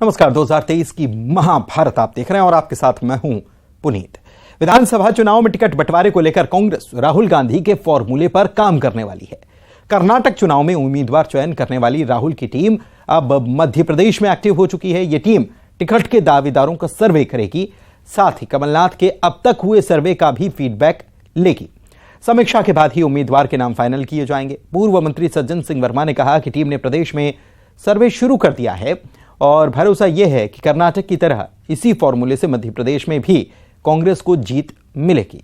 नमस्कार। 2023 की महाभारत आप देख रहे हैं और आपके साथ मैं हूं पुनीत। विधानसभा चुनाव में टिकट बंटवारे को लेकर कांग्रेस राहुल गांधी के फॉर्मूले पर काम करने वाली है। कर्नाटक चुनाव में उम्मीदवार चयन करने वाली राहुल की टीम अब मध्य प्रदेश में एक्टिव हो चुकी है। यह टीम टिकट के दावेदारों का सर्वे करेगी, साथ ही कमलनाथ के अब तक हुए सर्वे का भी फीडबैक लेगी। समीक्षा के बाद ही उम्मीदवार के नाम फाइनल किए जाएंगे। पूर्व मंत्री सज्जन सिंह वर्मा ने कहा कि टीम ने प्रदेश में सर्वे शुरू कर दिया है और भरोसा यह है कि कर्नाटक की तरह इसी फॉर्मूले से मध्य प्रदेश में भी कांग्रेस को जीत मिलेगी।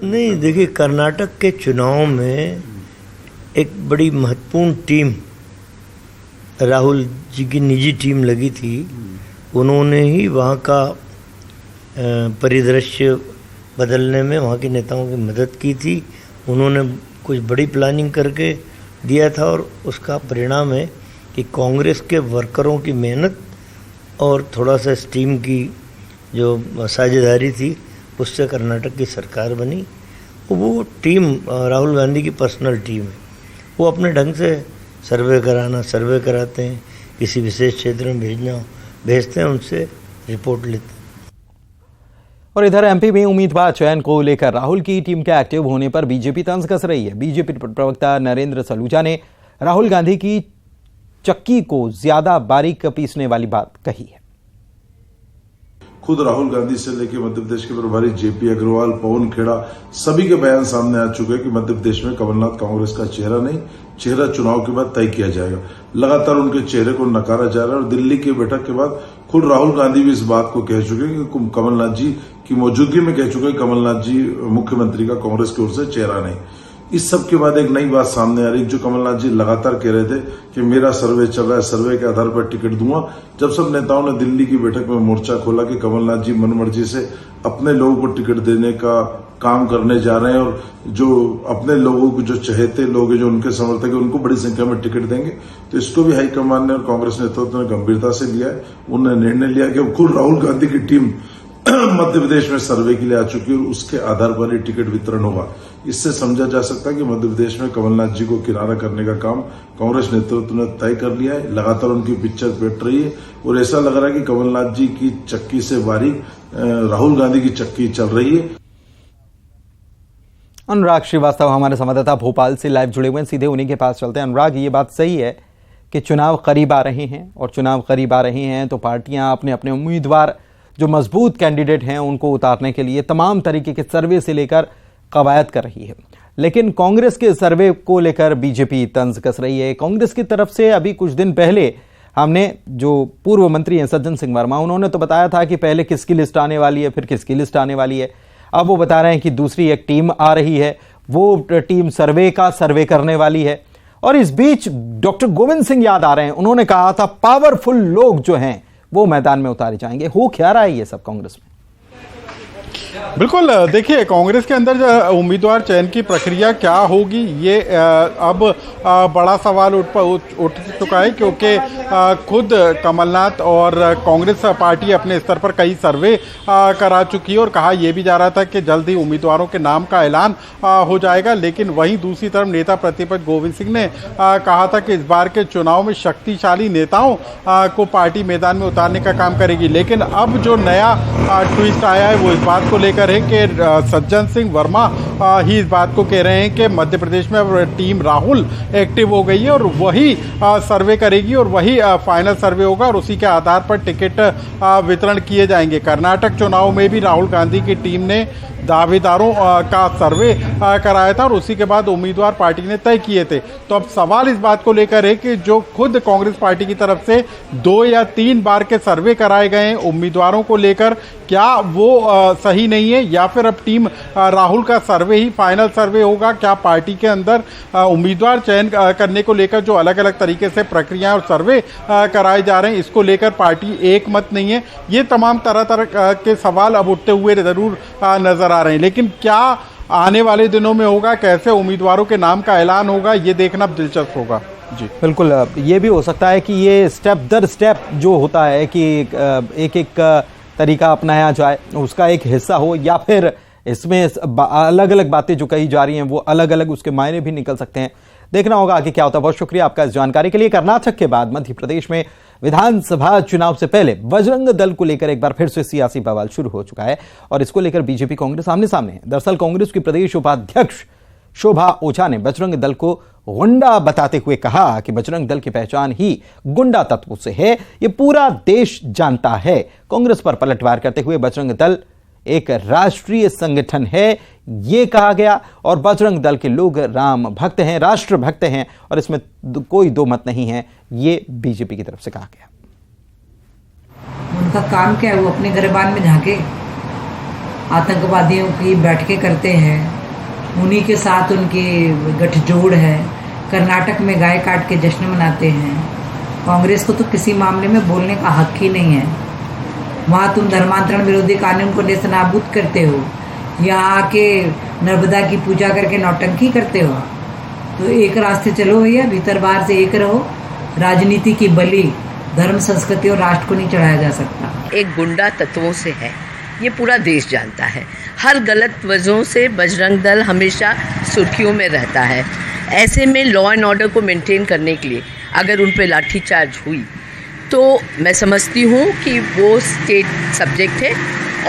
नहीं, देखिए, कर्नाटक के चुनाव में एक बड़ी महत्वपूर्ण टीम राहुल जी की निजी टीम लगी थी। उन्होंने ही वहाँ का परिदृश्य बदलने में वहाँ के नेताओं की मदद की थी। उन्होंने कुछ बड़ी प्लानिंग करके दिया था और उसका परिणाम है कि कांग्रेस के वर्करों की मेहनत और थोड़ा सा इस टीम की जो साझेदारी थी उससे कर्नाटक की सरकार बनी। वो टीम राहुल गांधी की पर्सनल टीम है। वो अपने ढंग से सर्वे कराते हैं, किसी विशेष क्षेत्र में भेजते हैं, उनसे रिपोर्ट लेते हैं। और इधर एमपी में उम्मीदवार चयन को लेकर राहुल की टीम के एक्टिव होने पर बीजेपी तंज कस रही है। बीजेपी प्रवक्ता नरेंद्र सलूजा ने राहुल गांधी की चक्की को ज्यादा बारीक पीसने वाली बात कही है। खुद राहुल गांधी से लेकर मध्य प्रदेश के प्रभारी जेपी अग्रवाल, पवन खेड़ा, सभी के बयान सामने आ चुके हैं कि मध्य प्रदेश में कमलनाथ कांग्रेस का चेहरा नहीं, चेहरा चुनाव के बाद तय किया जाएगा। लगातार उनके चेहरे को नकारा जा रहा है और दिल्ली की बैठक के बाद खुद राहुल गांधी भी इस बात को कह चुके हैं कि कमलनाथ जी की मौजूदगी में कह चुके हैं कमलनाथ जी मुख्यमंत्री का कांग्रेस की ओर से चेहरा नहीं। इस सब के बाद एक नई बात सामने आ रही, जो कमलनाथ जी लगातार कह रहे थे कि मेरा सर्वे चल रहा है, सर्वे के आधार पर टिकट दूंगा। जब सब नेताओं ने दिल्ली की बैठक में मोर्चा खोला कि कमलनाथ जी मनमर्जी से अपने लोगों को टिकट देने का काम करने जा रहे हैं और जो अपने लोगों को, जो चहेते लोग हैं, जो उनके समर्थक हैं, उनको बड़ी संख्या में टिकट देंगे, तो इसको भी हाईकमान ने और कांग्रेस नेतृत्व ने गंभीरता से लिया है। उन्होंने निर्णय लिया कि खुद राहुल गांधी की टीम मध्य प्रदेश में सर्वे के लिए आ चुकी है और उसके आधार पर ही टिकट वितरण होगा। इससे समझा जा सकता है कि मध्य प्रदेश में कमलनाथ जी को किनारा करने का काम कांग्रेस नेतृत्व ने तय कर लिया है। लगातार उनकी पिक्चर बैठ रही है और ऐसा लग रहा है कि कमलनाथ जी की चक्की से बारीक राहुल गांधी की चक्की चल रही है। अनुराग श्रीवास्तव हमारे संवाददाता भोपाल से लाइव जुड़े हुए हैं, सीधे उन्हीं के पास चलते हैं। अनुराग, ये बात सही है कि चुनाव करीब आ रहे हैं और चुनाव करीब आ रहे हैं तो पार्टियां अपने अपने उम्मीदवार जो मजबूत कैंडिडेट हैं उनको उतारने के लिए तमाम तरीके के सर्वे से लेकर कवायद कर रही है, लेकिन कांग्रेस के सर्वे को लेकर बीजेपी तंज कस रही है। कांग्रेस की तरफ से अभी कुछ दिन पहले हमने जो पूर्व मंत्री हैं सज्जन सिंह वर्मा, उन्होंने तो बताया था कि पहले किसकी लिस्ट आने वाली है, फिर किसकी लिस्ट आने वाली है। अब वो बता रहे हैं कि दूसरी एक टीम आ रही है, वो टीम सर्वे करने वाली है। और इस बीच डॉक्टर गोविंद सिंह याद आ रहे हैं, उन्होंने कहा था पावरफुल लोग जो हैं वो मैदान में उतारे जाएंगे। हो क्या रहा है ये सब कांग्रेस में? बिल्कुल, देखिए, कांग्रेस के अंदर जो उम्मीदवार चयन की प्रक्रिया क्या होगी, ये अब बड़ा सवाल उठ चुका है, क्योंकि खुद कमलनाथ और कांग्रेस पार्टी अपने स्तर पर कई सर्वे करा चुकी है और कहा यह भी जा रहा था कि जल्द ही उम्मीदवारों के नाम का ऐलान हो जाएगा। लेकिन वहीं दूसरी तरफ नेता प्रतिपक्ष गोविंद सिंह ने कहा था कि इस बार के चुनाव में शक्तिशाली नेताओं को पार्टी मैदान में उतारने का काम करेगी। लेकिन अब जो नया ट्विस्ट आया है वो इस बात को लेकर है कि सज्जन सिंह वर्मा ही इस बात को कह रहे हैं कि मध्य प्रदेश में अब टीम राहुल एक्टिव हो गई है और वही सर्वे करेगी और वही फाइनल सर्वे होगा और उसी के आधार पर टिकट वितरण किए जाएंगे। कर्नाटक चुनाव में भी राहुल गांधी की टीम ने दावेदारों का सर्वे कराया था और उसी के बाद उम्मीदवार पार्टी ने तय किए थे। तो अब सवाल इस बात को लेकर है कि जो खुद कांग्रेस पार्टी की तरफ से 2 या 3 बार के सर्वे कराए गए हैं उम्मीदवारों को लेकर, क्या वो सही नहीं है या फिर अब टीम राहुल का सर्वे ही फाइनल सर्वे होगा? क्या पार्टी के अंदर उम्मीदवार चयन करने को लेकर जो अलग अलग तरीके से प्रक्रियाएं और सर्वे कराए जा रहे हैं, इसको लेकर पार्टी एक मत नहीं है? ये तमाम तरह के सवाल अब उठते हुए जरूर नजर आ रहे हैं। लेकिन क्या आने वाले दिनों में होगा, कैसे उम्मीदवारों के नाम का ऐलान होगा, ये देखना दिलचस्प होगा। जी बिल्कुल, ये भी हो सकता है कि ये स्टेप दर स्टेप जो होता है कि एक एक तरीका अपनाया जाए, उसका एक हिस्सा हो, या फिर इसमें अलग अलग बातें जो कही जा रही हैं वो अलग अलग उसके मायने भी निकल सकते हैं। देखना होगा आगे क्या होता है। बहुत शुक्रिया आपका इस जानकारी के लिए। कर्नाटक के बाद मध्य प्रदेश में विधानसभा चुनाव से पहले बजरंग दल को लेकर एक बार फिर से सियासी बवाल शुरू हो चुका है और इसको लेकर बीजेपी कांग्रेस आमने सामने है। दरअसल कांग्रेस की प्रदेश उपाध्यक्ष शोभा ओझा ने बजरंग दल को गुंडा बताते हुए कहा कि बजरंग दल की पहचान ही गुंडा तत्वों से है, ये पूरा देश जानता है। कांग्रेस पर पलटवार करते हुए बजरंग दल एक राष्ट्रीय संगठन है ये कहा गया और बजरंग दल के लोग राम भक्त हैं, राष्ट्र भक्त हैं और इसमें कोई दो मत नहीं है, ये बीजेपी की तरफ से कहा गया। उनका काम क्या है? वो अपने गिरबान में झांके, आतंकवादियों की बैठकें करते हैं, उन्हीं के साथ उनकी गठजोड़ है, कर्नाटक में गाय काट के जश्न मनाते हैं। कांग्रेस को तो किसी मामले में बोलने का हक ही नहीं है। वहाँ तुम धर्मांतरण विरोधी कानून को नेस्तनाबूद करते हो, यहाँ आके नर्मदा की पूजा करके नौटंकी करते हो। तो एक रास्ते चलो भैया, भीतर बाहर से एक रहो। राजनीति की बलि धर्म, संस्कृति और राष्ट्र को नहीं चढ़ाया जा सकता। एक गुंडा तत्वों से है, ये पूरा देश जानता है। हर गलत वजहों से बजरंग दल हमेशा सुर्खियों में रहता है। ऐसे में लॉ एंड ऑर्डर को मेंटेन करने के लिए अगर उन पर लाठीचार्ज हुई तो मैं समझती हूँ कि वो स्टेट सब्जेक्ट है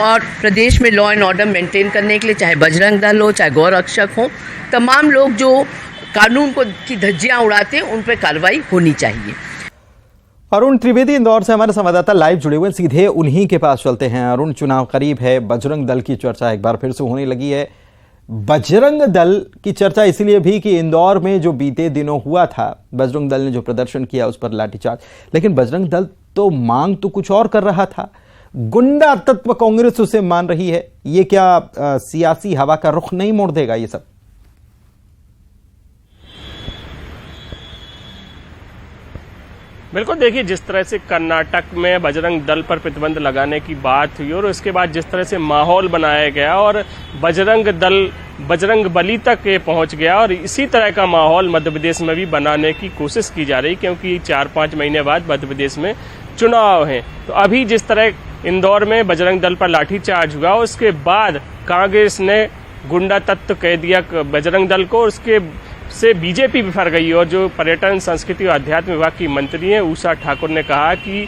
और प्रदेश में लॉ एंड ऑर्डर मेंटेन करने के लिए चाहे बजरंग दल हो, चाहे गौ रक्षक हो, तमाम लोग जो कानून को की धज्जियाँ उड़ाते हैं उन पर कार्रवाई होनी चाहिए। अरुण त्रिवेदी इंदौर से हमारे संवाददाता लाइव जुड़े हुए, सीधे उन्हीं के पास चलते हैं। अरुण, चुनाव करीब है, बजरंग दल की चर्चा एक बार फिर से होने लगी है। बजरंग दल की चर्चा इसलिए भी कि इंदौर में जो बीते दिनों हुआ था, बजरंग दल ने जो प्रदर्शन किया उस पर लाठीचार्ज, लेकिन बजरंग दल तो मांग तो कुछ और कर रहा था। गुंडा तत्व कांग्रेस उसे मान रही है, ये क्या सियासी हवा का रुख नहीं मोड़ देगा ये सब? बिल्कुल, देखिए जिस तरह से कर्नाटक में बजरंग दल पर प्रतिबंध लगाने की बात हुई और उसके बाद जिस तरह से माहौल बनाया गया और बजरंग दल बजरंग बली तक पहुंच गया और इसी तरह का माहौल मध्य प्रदेश में भी बनाने की कोशिश की जा रही, क्योंकि 4-5 महीने बाद मध्य प्रदेश में चुनाव हैं। तो अभी जिस तरह इंदौर में बजरंग दल पर लाठीचार्ज हुआ, उसके बाद कांग्रेस ने गुंडा तत्व कह दिया बजरंग दल को, उसके से बीजेपी बिफर गई। और जो पर्यटन, संस्कृति और अध्यात्म विभाग की मंत्री हैं उषा ठाकुर ने कहा कि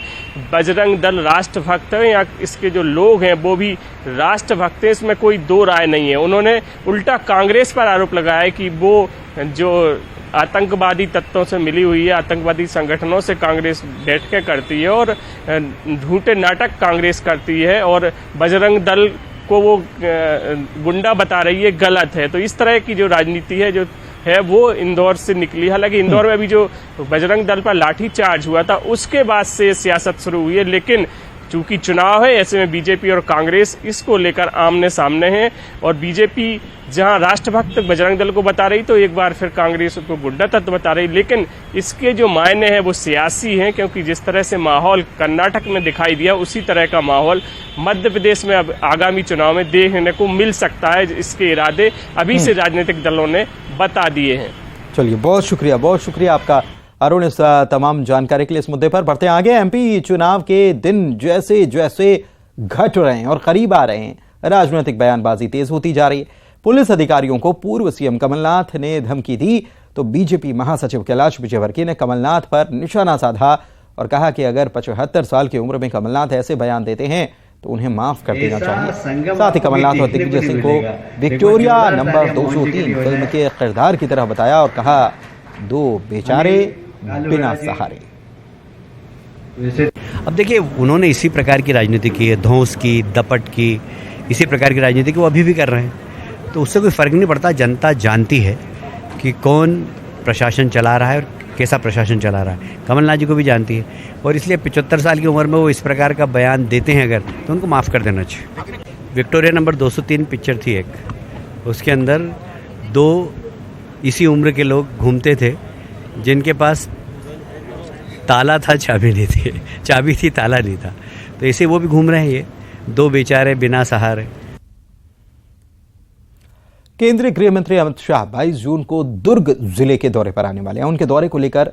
बजरंग दल राष्ट्रभक्त है, या इसके जो लोग हैं वो भी राष्ट्रभक्त हैं, इसमें कोई दो राय नहीं है। उन्होंने उल्टा कांग्रेस पर आरोप लगाया कि वो जो आतंकवादी तत्वों से मिली हुई है, आतंकवादी संगठनों से कांग्रेस बैठकें करती है और झूठे नाटक कांग्रेस करती है और बजरंग दल को वो गुंडा बता रही है, गलत है। तो इस तरह की जो राजनीति है जो है वो इंदौर से निकली। हालांकि इंदौर में अभी जो बजरंग दल पर लाठीचार्ज हुआ था उसके बाद से सियासत शुरू हुई है, लेकिन चूंकि चुनाव है ऐसे में बीजेपी और कांग्रेस इसको लेकर आमने सामने हैं और बीजेपी जहां राष्ट्रभक्त बजरंग दल को बता रही तो एक बार फिर कांग्रेस उसको गुंडा तत्व बता रही। लेकिन इसके जो मायने हैं वो सियासी हैं, क्योंकि जिस तरह से माहौल कर्नाटक में दिखाई दिया उसी तरह का माहौल मध्य प्रदेश में अब आगामी चुनाव में देखने को मिल सकता है। इसके इरादे अभी से राजनीतिक दलों ने बता दिए हैं। चलिए, बहुत शुक्रिया आपका अरुण इस तमाम जानकारी के लिए। इस मुद्दे पर बढ़ते हैं आगे। एमपी चुनाव के दिन जैसे जैसे घट रहे हैं और करीब आ रहे हैं, राजनीतिक बयानबाजी तेज होती जा रही है। पुलिस अधिकारियों को पूर्व सीएम कमलनाथ ने धमकी दी तो बीजेपी महासचिव कैलाश विजयवर्गीय ने कमलनाथ पर निशाना साधा और कहा कि अगर 75 साल की उम्र में कमलनाथ ऐसे बयान देते हैं तो उन्हें माफ कर देना चाहिए। साथ ही कमलनाथ और दिग्विजय सिंह को विक्टोरिया नंबर 203 फिल्म के किरदार की तरह बताया और कहा, दो बेचारे बिना सहारे। अब देखिए, उन्होंने इसी प्रकार की राजनीति की है, धौंस की, दपट की, इसी प्रकार की राजनीति की वो अभी भी कर रहे हैं, तो उससे कोई फर्क नहीं पड़ता। जनता जानती है कि कौन प्रशासन चला रहा है और कैसा प्रशासन चला रहा है। कमलनाथ जी को भी जानती है और इसलिए 75 साल की उम्र में वो इस प्रकार का बयान देते हैं अगर, तो उनको माफ़ कर देना चाहिए। विक्टोरिया नंबर 203 पिक्चर थी एक, उसके अंदर 2 इसी उम्र के लोग घूमते थे जिनके पास ताला था, चाबी नहीं थी, चाबी थी, ताला नहीं था। तो ऐसे वो भी घूम रहे हैं, ये 2 बेचारे बिना सहारे। केंद्रीय गृह मंत्री अमित शाह 22 जून को दुर्ग जिले के दौरे पर आने वाले हैं। उनके दौरे को लेकर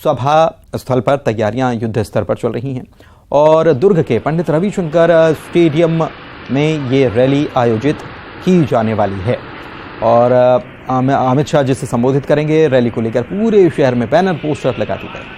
सभा स्थल पर तैयारियां युद्ध स्तर पर चल रही हैं और दुर्ग के पंडित रविशंकर स्टेडियम में ये रैली आयोजित की जाने वाली है। और अमित शाह जिसे संबोधित करेंगे, रैली को लेकर पूरे शहर में बैनर पोस्टर लगा दिए गए।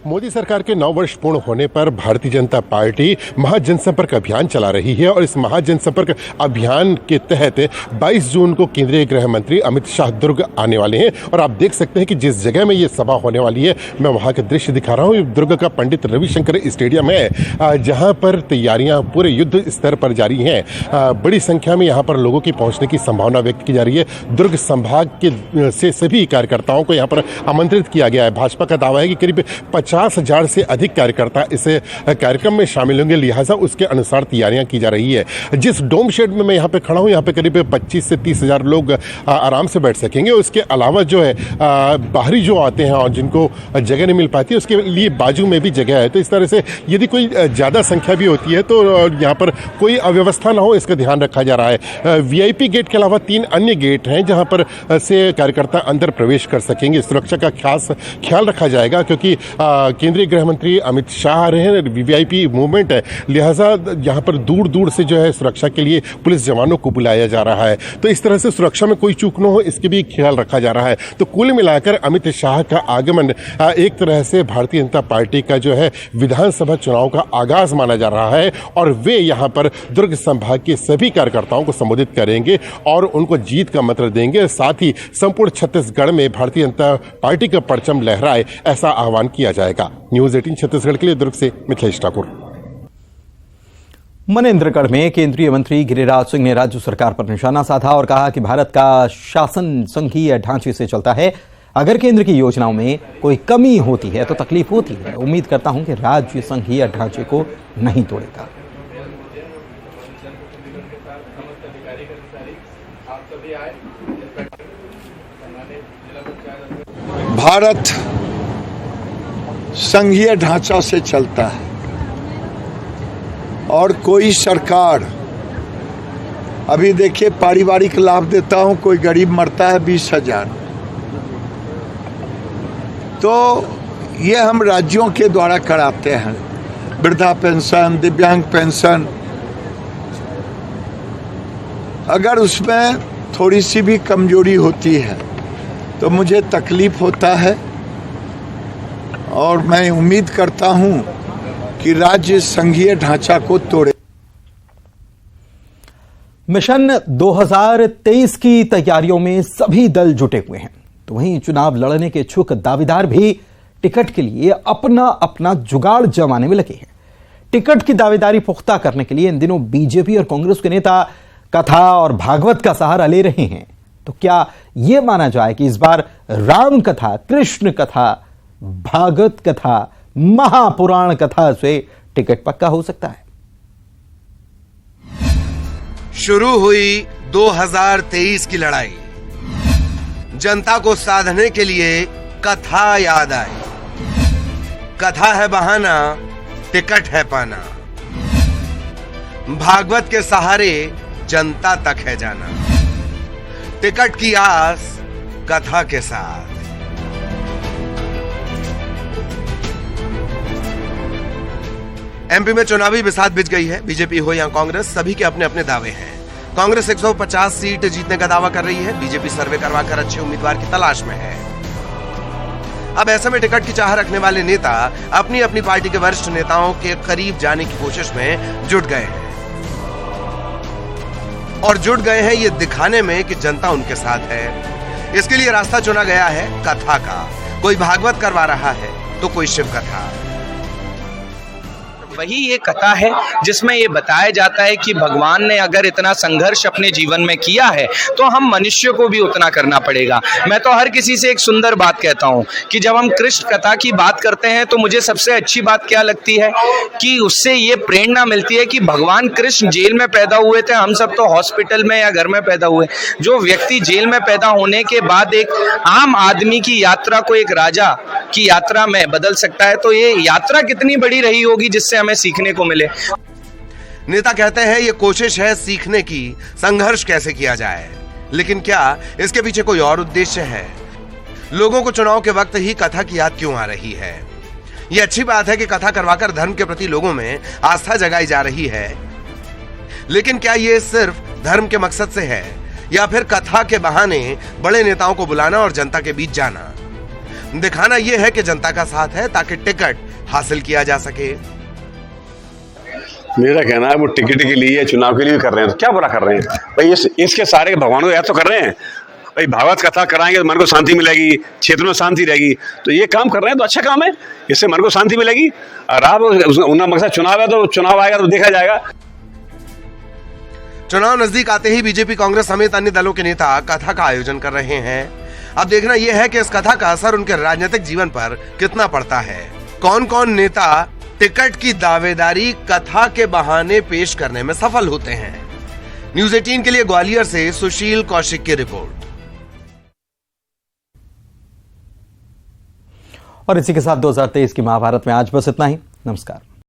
मोदी सरकार के 9 वर्ष पूर्ण होने पर भारतीय जनता पार्टी महाजनसंपर्क अभियान चला रही है और इस महाजनसंपर्क अभियान के तहत 22 जून को केंद्रीय गृह मंत्री अमित शाह दुर्ग आने वाले हैं। और आप देख सकते हैं कि जिस जगह में ये सभा होने वाली है, मैं वहां का दृश्य दिखा रहा हूं। दुर्ग का पंडित रविशंकर स्टेडियम है, जहां पर तैयारियां पूरे युद्ध स्तर पर जारी हैं। बड़ी संख्या में यहां पर लोगों की पहुंचने की संभावना व्यक्त की जा रही है। दुर्ग संभाग के से सभी कार्यकर्ताओं को यहां पर आमंत्रित किया गया है। भाजपा का दावा है कि करीब 50,000 से अधिक कार्यकर्ता इस कार्यक्रम में शामिल होंगे, लिहाजा उसके अनुसार तैयारियां की जा रही है। जिस डोम शेड में मैं यहाँ पे खड़ा हूँ, यहाँ पे करीब 25 से 30,000 लोग आराम से बैठ सकेंगे। उसके अलावा जो है बाहरी जो आते हैं और जिनको जगह नहीं मिल पाती, उसके लिए बाजू में भी जगह है। तो इस तरह से यदि कोई ज़्यादा संख्या भी होती है तो यहाँ पर कोई अव्यवस्था ना हो, इसका ध्यान रखा जा रहा है। VIP गेट के अलावा 3 अन्य गेट हैं जहाँ पर से कार्यकर्ता अंदर प्रवेश कर सकेंगे। सुरक्षा का खास ख्याल रखा जाएगा क्योंकि केंद्रीय गृह मंत्री अमित शाह आ रहे हैं। VIP मूवमेंट है, लिहाजा यहाँ पर दूर दूर से जो है सुरक्षा के लिए पुलिस जवानों को बुलाया जा रहा है। तो इस तरह से सुरक्षा में कोई चूक न हो, इसके भी ख्याल रखा जा रहा है। तो कुल मिलाकर अमित शाह का आगमन एक तरह से भारतीय जनता पार्टी का जो है विधानसभा चुनाव का आगाज माना जा रहा है और वे यहाँ पर दुर्ग संभाग के सभी कार्यकर्ताओं को संबोधित करेंगे और उनको जीत का मंत्र देंगे। साथ ही संपूर्ण छत्तीसगढ़ में भारतीय जनता पार्टी का परचम लहराए, ऐसा आह्वान किया जाएगा। न्यूज़ 18 छत्तीसगढ़ के लिए दुर्ग से मिथिलेश ठाकुर। मनेंद्रगढ़ में केंद्रीय मंत्री गिरिराज सिंह ने राज्य सरकार पर निशाना साधा और कहा कि भारत का शासन संघीय ढांचे से चलता है। अगर केंद्र की योजनाओं में कोई कमी होती है तो तकलीफ होती है। उम्मीद करता हूं कि राज्य संघीय ढांचे को नहीं तोड़ेगा। भारत संघीय ढांचा से चलता है और कोई सरकार, अभी देखिए पारिवारिक लाभ देता हूं, कोई गरीब मरता है 20,000, तो ये हम राज्यों के द्वारा कराते हैं। वृद्धा पेंशन, दिव्यांग पेंशन, अगर उसमें थोड़ी सी भी कमजोरी होती है तो मुझे तकलीफ होता है और मैं उम्मीद करता हूं कि राज्य संघीय ढांचा को तोड़े। मिशन 2023 की तैयारियों में सभी दल जुटे हुए हैं, तो वहीं चुनाव लड़ने के इच्छुक दावेदार भी टिकट के लिए अपना अपना जुगाड़ जमाने में लगे हैं। टिकट की दावेदारी पुख्ता करने के लिए इन दिनों बीजेपी और कांग्रेस के नेता कथा और भागवत का सहारा ले रहे हैं। तो क्या यह माना जाए कि इस बार राम कथा, कृष्ण कथा, भागवत कथा, महापुराण कथा से टिकट पक्का हो सकता है? शुरू हुई 2023 की लड़ाई। जनता को साधने के लिए कथा याद आई। कथा है बहाना, टिकट है पाना। भागवत के सहारे जनता तक है जाना। टिकट की आस कथा के साथ। एमपी में चुनावी बिसात बिछ गई है। बीजेपी हो या कांग्रेस, सभी के अपने अपने दावे हैं। कांग्रेस 150 सीट जीतने का दावा कर रही है। बीजेपी सर्वे करवाकर अच्छे उम्मीदवार की तलाश में है। अब ऐसे में टिकट की चाह रखने वाले नेता अपनी अपनी पार्टी के वरिष्ठ नेताओं के करीब जाने की कोशिश में जुट गए हैं और जुट गए हैं ये दिखाने में कि जनता उनके साथ है। इसके लिए रास्ता चुना गया है कथा का। कोई भागवत करवा रहा है तो कोई शिव कथा। वही ये कथा है जिसमें ये बताया जाता है कि भगवान ने अगर इतना संघर्ष अपने जीवन में किया है तो हम मनुष्य को भी उतना करना पड़ेगा। मैं तो हर किसी से एक सुंदर बात कहता हूँ कि जब हम कृष्ण कथा की बात करते हैं तो मुझे सबसे अच्छी बात क्या लगती है कि उससे ये प्रेरणा मिलती है कि भगवान कृष्ण जेल में पैदा हुए थे, हम सब तो हॉस्पिटल में या घर में पैदा हुए। जो व्यक्ति जेल में पैदा होने के बाद एक आम आदमी की यात्रा को एक राजा की यात्रा में बदल सकता है, तो ये यात्रा कितनी बड़ी रही होगी जिससे हमें सीखने को मिले। नेता कहते हैं ये कोशिश है सीखने की, संघर्ष कैसे किया जाए। लेकिन क्या इसके पीछे कोई और उद्देश्य है? लोगों को चुनाव के वक्त ही कथा की याद क्यों आ रही है? ये अच्छी बात है कि कथा करवाकर धर्म के प्रति लोगों में आस्था जगाई जा रही है, लेकिन क्या ये सिर्फ धर्म के मकसद से है या फिर कथा के बहाने बड़े नेताओं को बुलाना और जनता के बीच जाना, दिखाना यह है कि जनता का साथ है ताकि टिकट हासिल किया जा सके। मेरा कहना है वो टिकट के लिए, चुनाव के लिए कर रहे हैं, तो क्या बुरा कर रहे हैं भाई। इसके सारे भगवानों को याद तो कर रहे हैं भाई। भागवत कथा कराएंगे तो मन को शांति मिलेगी, क्षेत्र में शांति रहेगी, तो ये काम कर रहे हैं तो अच्छा काम है, इससे मन को शांति मिलेगी। और आप उनका मकसद चुनाव है तो चुनाव आएगा तो देखा जाएगा। चुनाव नजदीक आते ही बीजेपी, कांग्रेस समेत अन्य दलों के नेता कथा का आयोजन कर रहे हैं। अब देखना यह है कि इस कथा का असर उनके राजनीतिक जीवन पर कितना पड़ता है। कौन कौन नेता टिकट की दावेदारी कथा के बहाने पेश करने में सफल होते हैं। न्यूज़ 18 के लिए ग्वालियर से सुशील कौशिक की रिपोर्ट। और इसी के साथ 2023 की महाभारत में आज बस इतना ही। नमस्कार।